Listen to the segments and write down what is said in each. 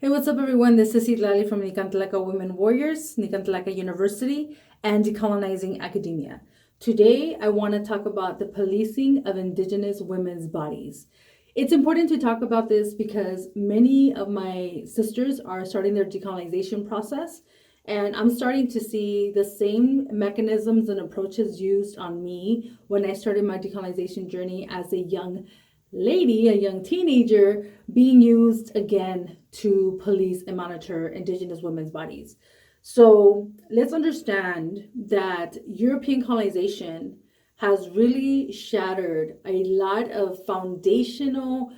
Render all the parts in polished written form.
Hey, what's up, everyone? This is Citlalli from Nicantelaka Women Warriors, Nicantelaka University, and Decolonizing Academia. Today, I want to talk about the policing of Indigenous women's bodies. It's important to talk about this because many of my sisters are starting their decolonization process, and I'm starting to see the same mechanisms and approaches used on me when I started my decolonization journey as a young lady, a young teenager, being used again to police and monitor Indigenous women's bodies. So let's understand that European colonization has really shattered a lot of foundational,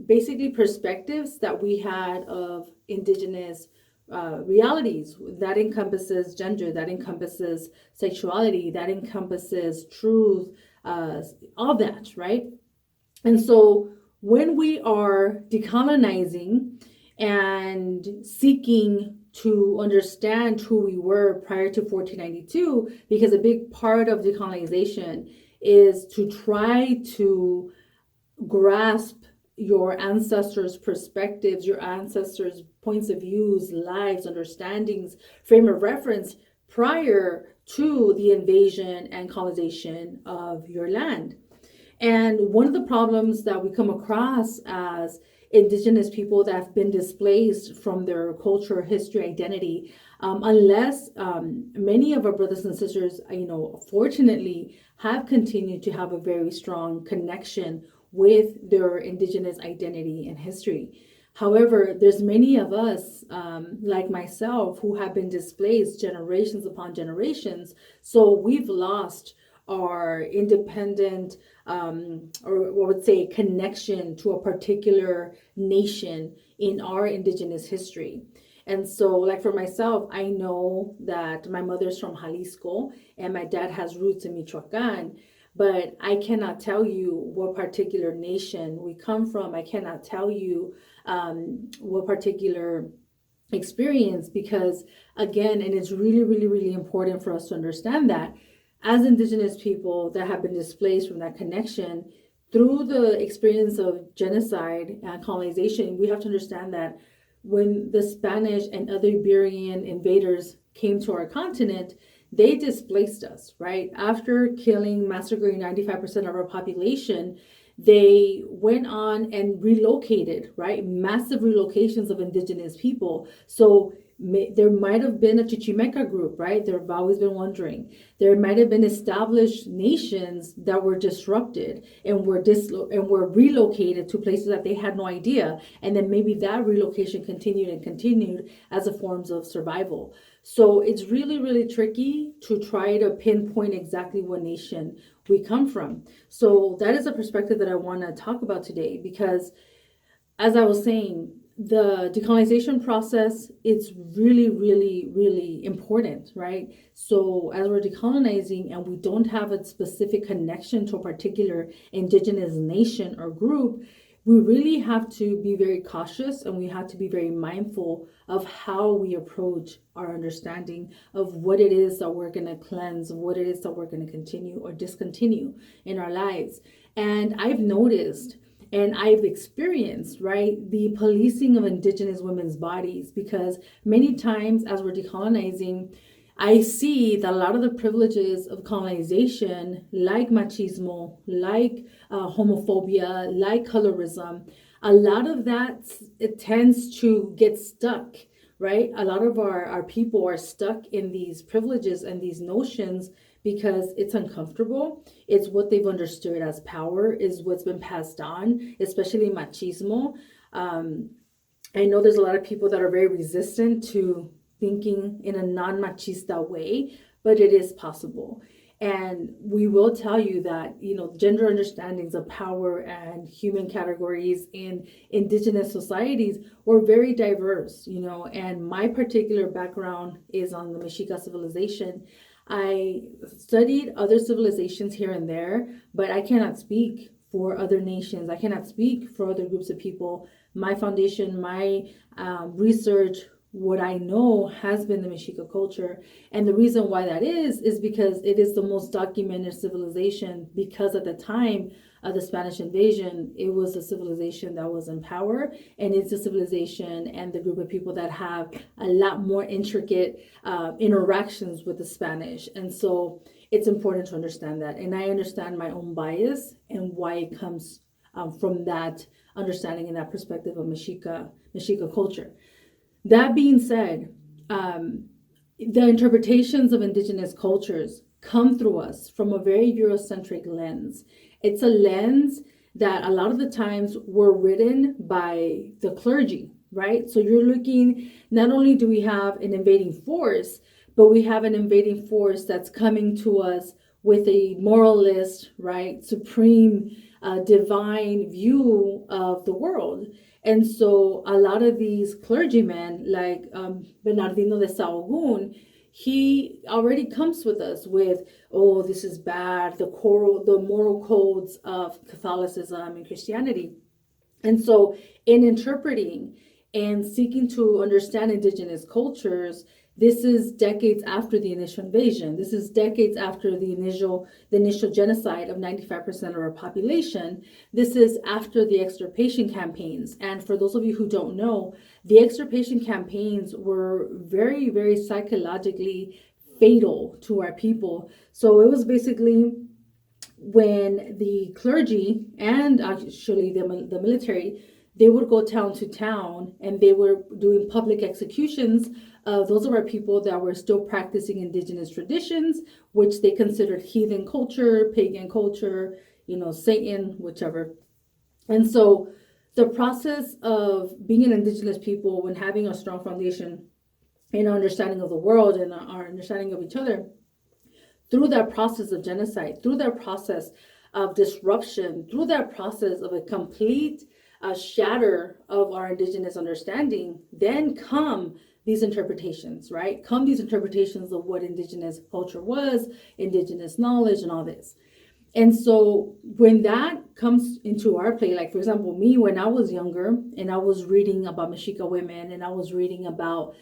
basically, perspectives that we had of Indigenous realities. That encompasses gender, that encompasses sexuality, that encompasses truth, all that, right? And so when we are decolonizing and seeking to understand who we were prior to 1492, because a big part of decolonization is to try to grasp your ancestors' perspectives, your ancestors' points of views, lives, understandings, frame of reference prior to the invasion and colonization of your land. And one of the problems that we come across as Indigenous people that have been displaced from their culture, history, identity, unless many of our brothers and sisters, fortunately have continued to have a very strong connection with their Indigenous identity and history. However, there's many of us, like myself, who have been displaced generations upon generations. So we've lost our independent, or what would say, connection to a particular nation in our Indigenous history. And so, like for myself, I know that my mother's from Jalisco and my dad has roots in Michoacan, but I cannot tell you what particular nation we come from. I cannot tell you what particular experience, because again, and it's really, really, really important for us to understand that as Indigenous people that have been displaced from that connection through the experience of genocide and colonization, we have to understand that when the Spanish and other Iberian invaders came to our continent, they displaced us, right? After killing, massacring 95% of our population, they went on and relocated, right? Massive relocations of Indigenous people. So there might have been a Chichimeca group, right? There have always been wondering. There might have been established nations that were disrupted and were relocated to places that they had no idea, and then maybe that relocation continued and continued as a forms of survival. So it's really, really tricky to try to pinpoint exactly what nation we come from. So that is a perspective that I want to talk about today, because as I was saying, the decolonization process is really, really, really important, right? So as we're decolonizing and we don't have a specific connection to a particular Indigenous nation or group, we really have to be very cautious, and we have to be very mindful of how we approach our understanding of what it is that we're going to cleanse, what it is that we're going to continue or discontinue in our lives. And I've noticed and I've experienced, right, the policing of Indigenous women's bodies, because many times as we're decolonizing, I see that a lot of the privileges of colonization, like machismo, like homophobia, like colorism, a lot of that, it tends to get stuck, right? A lot of our people are stuck in these privileges and these notions because it's uncomfortable. It's what they've understood as power, is what's been passed on, especially machismo. I know there's a lot of people that are very resistant to thinking in a non-machista way, but it is possible. And we will tell you that, gender understandings of power and human categories in Indigenous societies were very diverse, and my particular background is on the Mexica civilization. I studied other civilizations here and there, but I cannot speak for other nations. I cannot speak for other groups of people. My foundation, my research what I know has been the Mexica culture. And the reason why that is because it is the most documented civilization, because at the time of the Spanish invasion, it was a civilization that was in power, and it's a civilization and the group of people that have a lot more intricate interactions with the Spanish. And so it's important to understand that. And I understand my own bias and why it comes from that understanding and that perspective of Mexica culture. That being said, the interpretations of indigenous cultures come through us from a very Eurocentric lens. It's a lens that a lot of the times were written by the clergy, right? So you're looking, not only do we have an invading force, but we have an invading force that's coming to us with a moralist, right, supreme, divine view of the world. And so a lot of these clergymen, like Bernardino de Sahagún, he already comes with us with, oh, this is bad, the moral codes of Catholicism and Christianity. And so in interpreting and seeking to understand indigenous cultures, this is decades after the initial invasion. This is decades after the initial genocide of 95% of our population. This is after the extirpation campaigns. And for those of you who don't know, the extirpation campaigns were very, very psychologically fatal to our people. So it was basically when the clergy and actually the military, they would go town to town and they were doing public executions of those of our people that were still practicing indigenous traditions, which they considered heathen culture, pagan culture, Satan, whichever. And so the process of being an indigenous people, when having a strong foundation in our understanding of the world and our understanding of each other, through that process of genocide, through that process of disruption, through that process of a complete shatter of our indigenous understanding, then come these interpretations, right? Come these interpretations of what indigenous culture was, indigenous knowledge, and all this. And so when that comes into our play, like for example, me, when I was younger and I was reading about Mexica women and I was reading about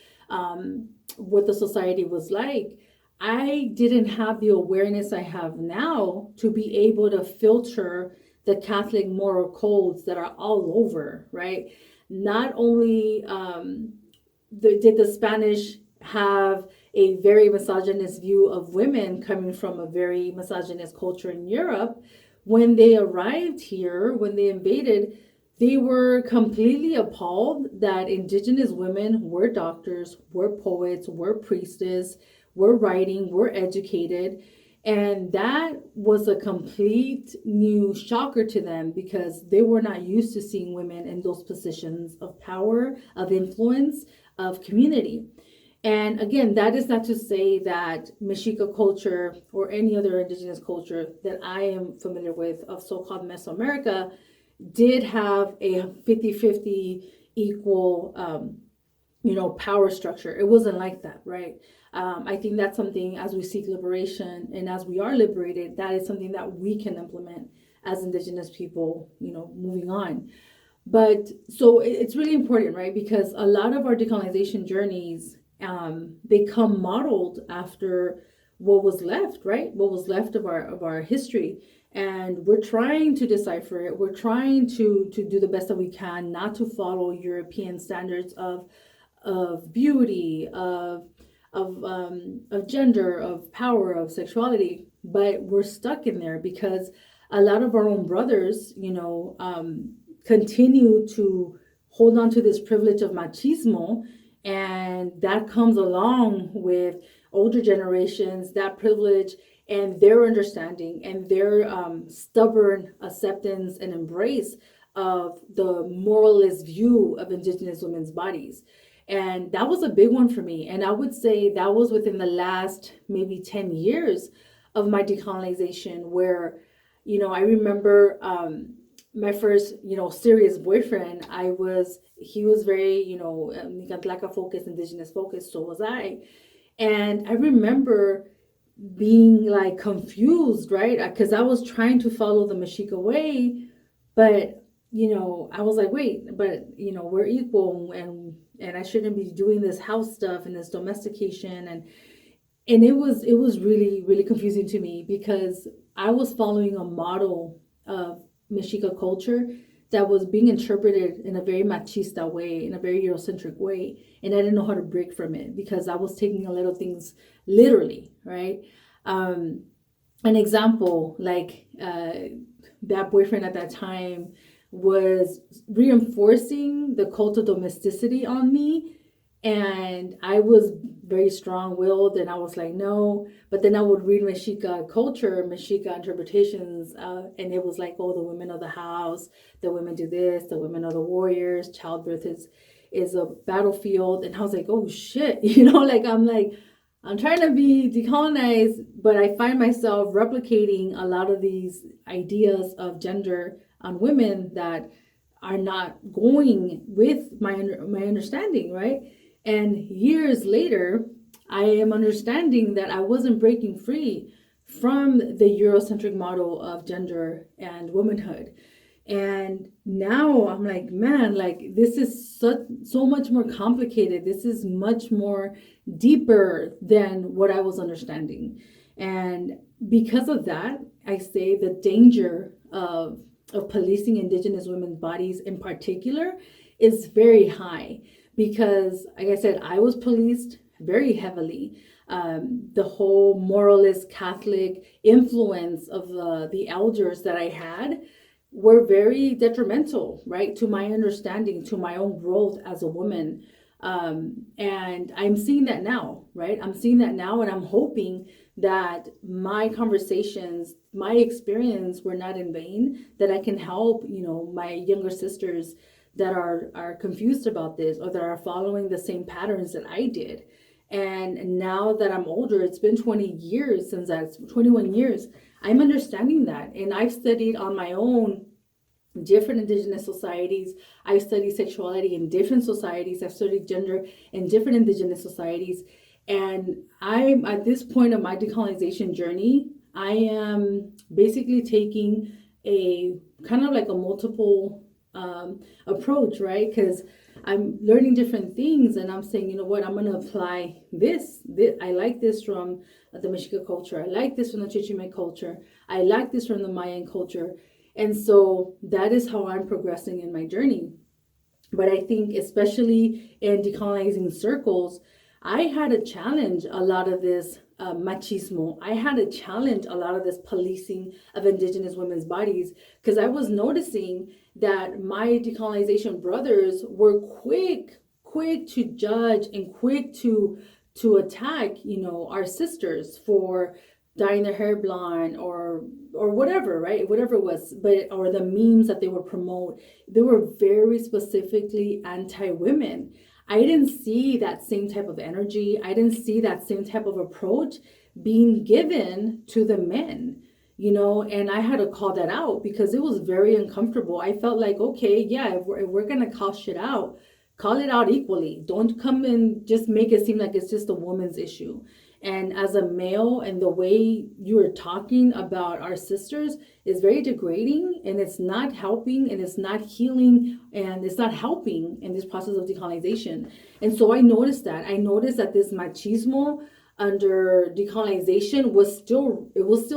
what the society was like, I didn't have the awareness I have now to be able to filter the Catholic moral codes that are all over, right? Not only did the Spanish have a very misogynist view of women coming from a very misogynist culture in Europe, when they arrived here, when they invaded, they were completely appalled that indigenous women were doctors, were poets, were priestesses, were writing, were educated. And that was a complete new shocker to them because they were not used to seeing women in those positions of power, of influence, of community. And again, that is not to say that Mexica culture or any other indigenous culture that I am familiar with of so-called Mesoamerica did have a 50-50 equal, power structure. It wasn't like that, right? I think that's something, as we seek liberation and as we are liberated, that is something that we can implement as indigenous people, moving on. But so it's really important, right? Because a lot of our decolonization journeys, they come modeled after what was left, right? What was left of our history. And we're trying to decipher it. We're trying to do the best that we can, not to follow European standards of beauty, of gender, of power, of sexuality. But we're stuck in there because a lot of our own brothers, continue to hold on to this privilege of machismo, and that comes along with older generations, that privilege and their understanding and their stubborn acceptance and embrace of the moralist view of indigenous women's bodies. And that was a big one for me. And I would say that was within the last maybe 10 years of my decolonization, where, I remember my first, serious boyfriend, he was very, Nicantlaca focused, indigenous focused, so was I. And I remember being like confused, right? Because I was trying to follow the Mexica way, but I was like, wait, but we're equal, and I shouldn't be doing this house stuff and this domestication, and it was really really confusing to me because I was following a model of Mexica culture that was being interpreted in a very machista way, in a very Eurocentric way, and I didn't know how to break from it because I was taking a little things literally, right? Um, an example, like that boyfriend at that time was reinforcing the cult of domesticity on me, and I was very strong-willed, and I was like, no. But then I would read Mexica culture, Mexica interpretations, and it was like, oh, the women of the house, the women do this, the women are the warriors, childbirth is a battlefield. And I was like, oh shit, I'm trying to be decolonized, but I find myself replicating a lot of these ideas of gender on women that are not going with my understanding, right? And years later, I am understanding that I wasn't breaking free from the Eurocentric model of gender and womanhood. And now I'm like, man, like this is so much more complicated. This is much more deeper than what I was understanding. And because of that, I say the danger of policing Indigenous women's bodies in particular is very high because, like I said, I was policed very heavily. The whole moralist Catholic influence of the elders that I had were very detrimental, right, to my understanding, to my own growth as a woman. And I'm seeing that now, right? I'm seeing that now, and I'm hoping that my conversations, my experience were not in vain, that I can help, my younger sisters that are confused about this or that are following the same patterns that I did. And now that I'm older, it's been 20 years since that's 21 years, I'm understanding that. And I've studied on my own different Indigenous societies. I've studied sexuality in different societies. I've studied gender in different Indigenous societies. And I'm at this point of my decolonization journey, I am basically taking a kind of like a multiple approach, right? Because I'm learning different things and I'm saying, you know what, I'm going to apply this. I like this from the Mexica culture. I like this from the Chichime culture. I like this from the Mayan culture. And so that is how I'm progressing in my journey. But I think especially in decolonizing circles, I had to challenge a lot of this machismo. I had to challenge a lot of this policing of Indigenous women's bodies because I was noticing that my decolonization brothers were quick to judge and quick to attack, our sisters for dyeing their hair blonde or whatever, right? Whatever it was, or the memes that they would promote, they were very specifically anti-women. I didn't see that same type of energy. I didn't see that same type of approach being given to the men, and I had to call that out because it was very uncomfortable. I felt like, okay, yeah, if we're going to call shit out, call it out equally. Don't come and just make it seem like it's just a woman's issue. And as a male, and the way you are talking about our sisters is very degrading, and it's not helping, and it's not healing, and it's not helping in this process of decolonization. And so I noticed that this machismo under decolonization was still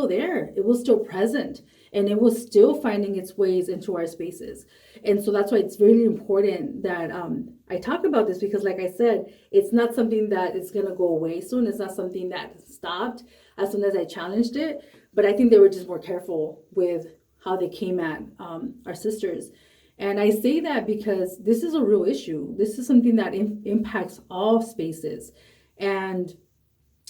there. It was still present, and it was still finding its ways into our spaces. And so that's why it's really important that I talk about this, because like I said, it's not something that is going to go away soon. It's not something that stopped as soon as I challenged it. But I think they were just more careful with how they came at our sisters. And I say that because this is a real issue. This is something that impacts all spaces. And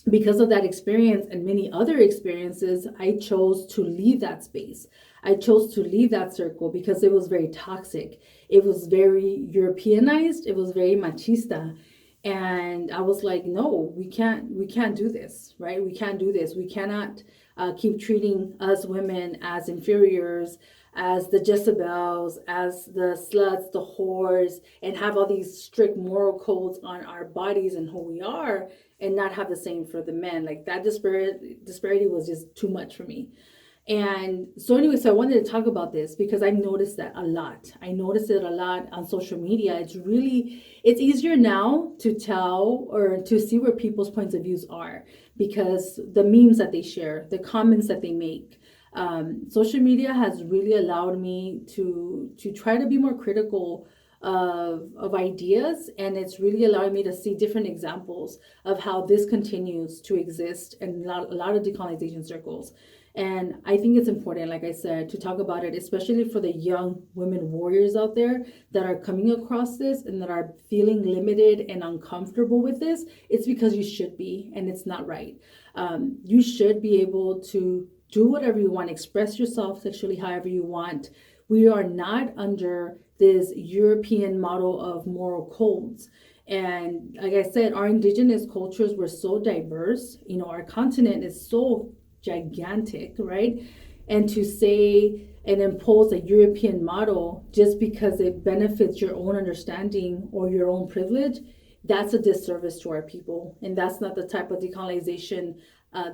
because of that experience and many other experiences, I chose to leave that space. I chose to leave that circle because it was very toxic. It was very Europeanized. It was very machista. And I was like, no, we can't do this, right? We can't do this. We cannot keep treating us women as inferiors, as the Jezebels, as the sluts, the whores, and have all these strict moral codes on our bodies and who we are, and not have the same for the men. Like that disparity was just too much for me. And so anyway, so I wanted to talk about this because I noticed that a lot. I noticed it a lot on social media. It's easier now to tell or to see where people's points of views are because the memes that they share, the comments that they make. Social media has really allowed me to try to be more critical of ideas, and it's really allowing me to see different examples of how this continues to exist in a lot of decolonization circles. And I think it's important, like I said, to talk about it, especially for the young women warriors out there that are coming across this and that are feeling limited and uncomfortable with this. It's because you should be, and it's not right. You should be able to do whatever you want, express yourself sexually however you want. We are not under this European model of moral codes. And like I said, our indigenous cultures were so diverse. You know, our continent is so gigantic, right? And to say and impose a European model just because it benefits your own understanding or your own privilege, that's a disservice to our people. And that's not the type of decolonization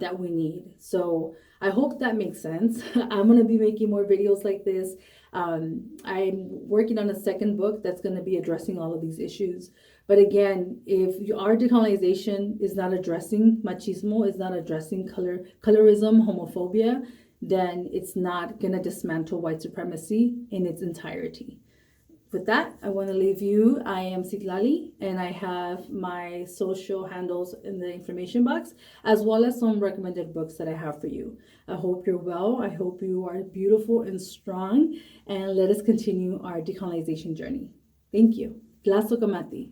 that we need. So I hope that makes sense. I'm going to be making more videos like this. I'm working on a second book that's going to be addressing all of these issues. But again, if our decolonization is not addressing machismo, is not addressing colorism, homophobia, then it's not going to dismantle white supremacy in its entirety. With that, I want to leave you. I am Citlalli, and I have my social handles in the information box, as well as some recommended books that I have for you. I hope you're well. I hope you are beautiful and strong, and let us continue our decolonization journey. Thank you. Tlazokamati.